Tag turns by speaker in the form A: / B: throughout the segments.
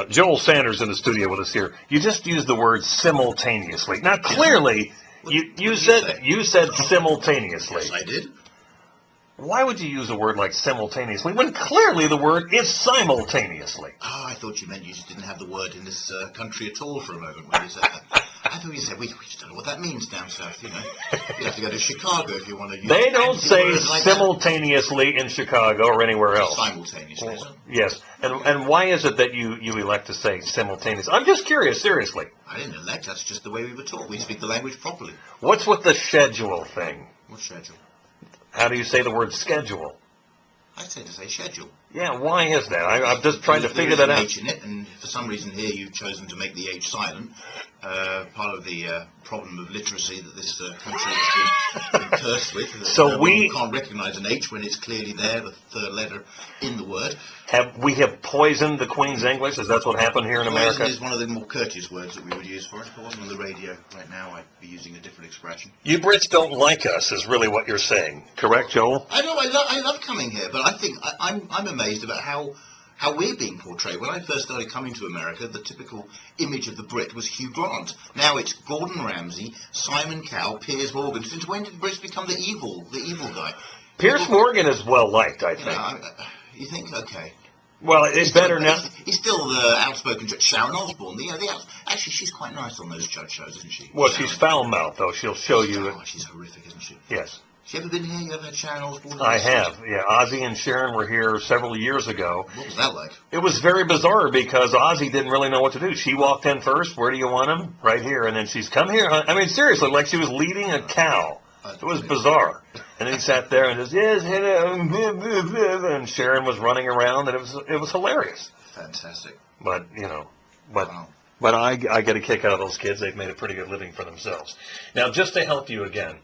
A: Joel Sanders in the studio with us here. You just used the word simultaneously. Now, clearly, you said simultaneously.
B: Yes, I did.
A: Why would you use a word like simultaneously when clearly the word is simultaneously?
B: Oh, I thought you meant you just didn't have the word in this country at all for a moment when you said that. I thought you said, we just don't know what that means down south, you know. You have to go to Chicago if you want to use
A: They don't say
B: like
A: simultaneously in Chicago or anywhere else.
B: Simultaneously.
A: Yes. And why is it that you elect to say simultaneously? I'm just curious, seriously.
B: I didn't elect. That's just the way we were taught. We speak the language properly.
A: What's with the schedule thing?
B: What schedule?
A: How do you say the word schedule?
B: I tend to say schedule.
A: Yeah, why is that? I'm just trying to figure that out.
B: There's an H in it, and for some reason here you've chosen to make the H silent. Part of the problem of literacy that this country has been cursed with.
A: So we
B: can't recognise an H when it's clearly there, the third letter in the word.
A: We have poisoned the Queen's English? Is that what happened here in America?
B: Poison is one of the more courteous words that we would use for it. If it wasn't on the radio right now, I'd be using a different expression.
A: You Brits don't like us, is really what you're saying. Correct, Joel?
B: I know, I love coming here, but I think I'm amazed about how we're being portrayed. When I first started coming to America, the typical image of the Brit was Hugh Grant. Now it's Gordon Ramsay, Simon Cowell, Piers Morgan. Since when did Brits become the evil guy?
A: Piers Morgan is well liked, I think.
B: You think? Okay.
A: Well, it's better now.
B: He's still the outspoken judge. Sharon Osbourne. Actually, she's quite nice on those judge shows, isn't she?
A: Well, she's foul-mouthed, though. She'll show you.
B: Oh, she's horrific, isn't she?
A: Yes.
B: Has she ever been here? You ever had Sharon Osbourne?
A: I have, yeah. Ozzy and Sharon were here several years ago.
B: What was that like?
A: It was very bizarre because Ozzy didn't really know what to do. She walked in first. Where do you want him? Right here. And then she's, come here. I mean, seriously, like she was leading a cow. It was bizarre. And then he sat there and just, yes, and Sharon was running around, and it was hilarious.
B: Fantastic.
A: But,
B: Wow.
A: But I get a kick out of those kids. They've made a pretty good living for themselves. Now, just to help you again,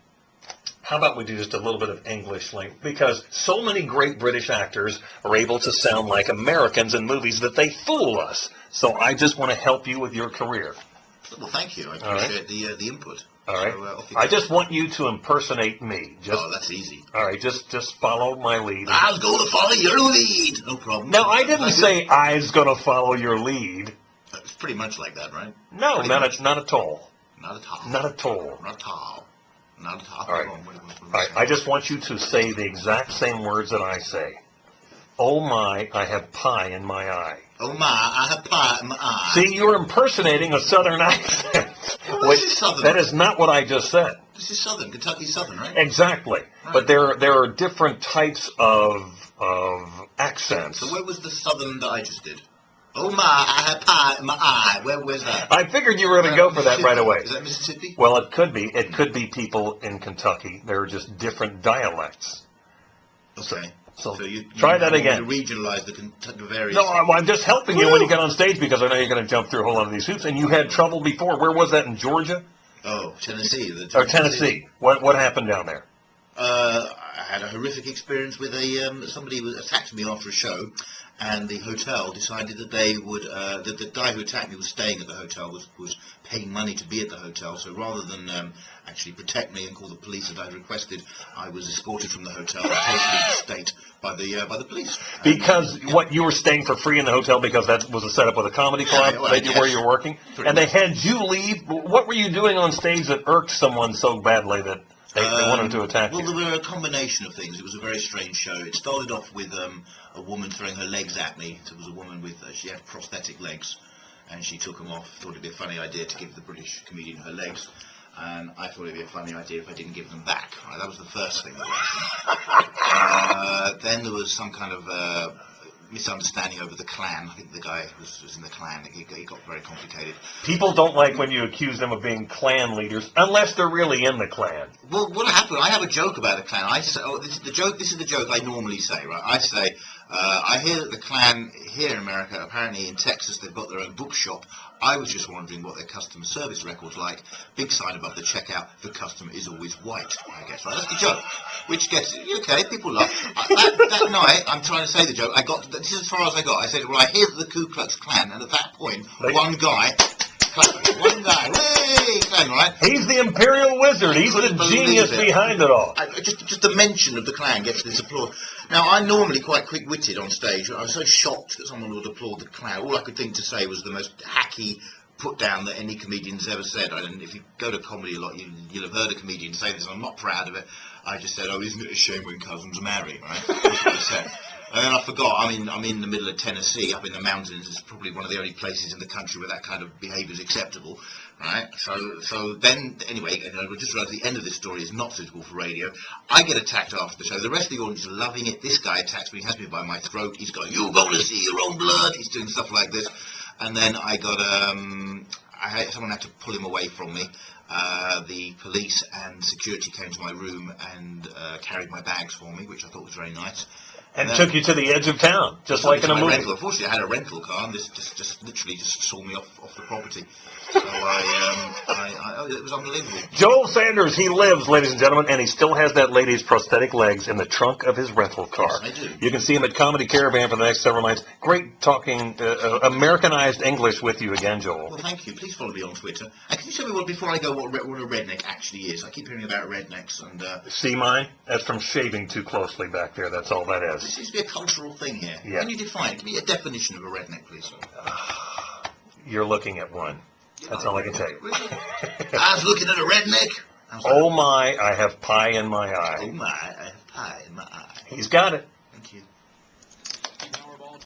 A: how about we do just a little bit of English link? Because so many great British actors are able to sound like Americans in movies that they fool us. So I just want to help you with your career.
B: Well, thank you. I appreciate the input.
A: All right. So, I just want you to impersonate me.
B: That's easy.
A: All right. Just follow my lead.
B: I was going to follow your lead. No problem.
A: No, I didn't say I was going to follow your lead.
B: It's pretty much like that, right?
A: No, not at all.
B: Not at all.
A: Not at all.
B: Not at all. Not at all.
A: All right. All right. I just want you to say the exact same words that I say. Oh my, I have pie in my eye.
B: Oh my, I have pie in my eye.
A: See, you're impersonating a Southern accent.
B: Well, this is Southern.
A: That is not what I just said.
B: This is Southern, Kentucky Southern, right?
A: Exactly. Right. But there are different types of accents.
B: So where was the Southern that I just did? Oh my, I have pie in my eye. Where's that?
A: I figured you were going to go for that right away.
B: Is that Mississippi?
A: Well, it could be. It could be people in Kentucky. There are just different dialects.
B: Okay.
A: So you try that again.
B: Regionalize the various.
A: No, I'm just helping you when you get on stage because I know you're going to jump through a whole lot of these hoops. And you had trouble before. Where was that, in Georgia?
B: Oh, Tennessee.
A: Tennessee. What happened down there?
B: I had a horrific experience with somebody who attacked me after a show, and the hotel decided that they would. The guy who attacked me was staying at the hotel, was paying money to be at the hotel. So rather than actually protect me and call the police as I'd requested, I was escorted from the hotel and taken to state by the police.
A: Because you were staying for free in the hotel because that was a setup with a comedy club where you were working, and they had you leave. What were you doing on stage that irked someone so badly that they wanted to attack you?
B: Well, there were a combination of things. It was a very strange show. It started off with a woman throwing her legs at me. It was a woman with she had prosthetic legs, and she took them off. Thought it'd be a funny idea to give the British comedian her legs. And I thought it'd be a funny idea if I didn't give them back. Right, that was the first thing that happened. Then there was some kind of misunderstanding over the Klan. I think the guy was in the Klan. It got very complicated.
A: People don't like when you accuse them of being Klan leaders, unless they're really in the Klan.
B: Well, what happened? I have a joke about the Klan. I say, this is the joke. This is the joke I normally say, right? I say, I hear that the Klan here in America, apparently in Texas, they've got their own bookshop. I was just wondering what their customer service record's like. Big sign above the checkout, the customer is always white, I guess. Right? That's the joke. Which gets, okay, people laugh. That night, I'm trying to say the joke, this is as far as I got. I said, well, I hear the Ku Klux Klan, and at that point, one guy clap. One guy, hey, clown, right?
A: He's the imperial wizard. He's the genius behind it all.
B: Just the mention of the clown gets this applause. Now, I'm normally quite quick-witted on stage. I was so shocked that someone would applaud the clown. All I could think to say was the most hacky put down that any comedian's ever said. And if you go to comedy a lot, you'll have heard a comedian say this. I'm not proud of it. I just said, "Oh, isn't it a shame when cousins marry?" Right? That's what I said. And then I forgot. I'm in the middle of Tennessee, up in the mountains. It's probably one of the only places in the country where that kind of behaviour is acceptable, right? So then, anyway, and I just realised the end of this story is not suitable for radio. I get attacked after the show. The rest of the audience are loving it. This guy attacks me, has me by my throat. He's going, "You're going to see your own blood." He's doing stuff like this. And then I got someone had to pull him away from me. The police and security came to my room and carried my bags for me, which I thought was very nice.
A: And took you to the edge of town, just like in a movie.
B: Unfortunately, I had a rental car, and this just literally saw me off the property. So it was unbelievable.
A: Joel Sanders, he lives, ladies and gentlemen, and he still has that lady's prosthetic legs in the trunk of his rental car.
B: Yes, I do.
A: You can see him at Comedy Caravan for the next several nights. Great talking Americanized English with you again, Joel.
B: Well, thank you. Please follow me on Twitter. And can you tell me before I go what a redneck actually is? I keep hearing about rednecks and.
A: See mine? That's from shaving too closely back there. That's all that is.
B: This seems to be a cultural thing here.
A: Yeah.
B: Can you define it? Give me a definition of a redneck, please.
A: You're looking at one. That's all I can tell you.
B: Really? I was looking at a redneck.
A: Oh my, I have pie in my eye.
B: Oh my, I have pie in my eye.
A: He's got it.
B: Thank you.